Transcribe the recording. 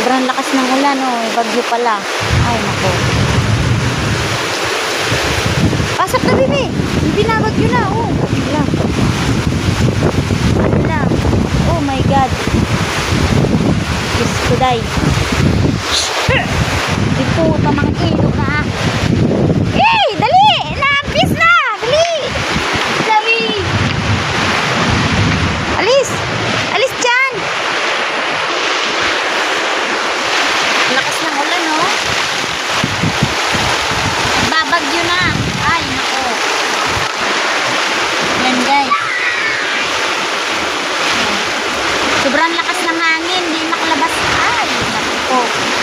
Sobrang lakas ng ulan, oh. Bagyo pala. Ay, nako. Pasok na, bibi. Hindi na, bagyo na, oh. Wala. Wala. Oh my God. Diyos ko, day. Di po, tamang ilo na. Eh, dali! Naapis na! Dali! Dali! Alis! Alis dyan! Lakas ng ulan, oh. Babagyo na. Ay, nako. Yan, guys. Sobrang lakas ng hangin. Hindi makalabas. Ay, nako.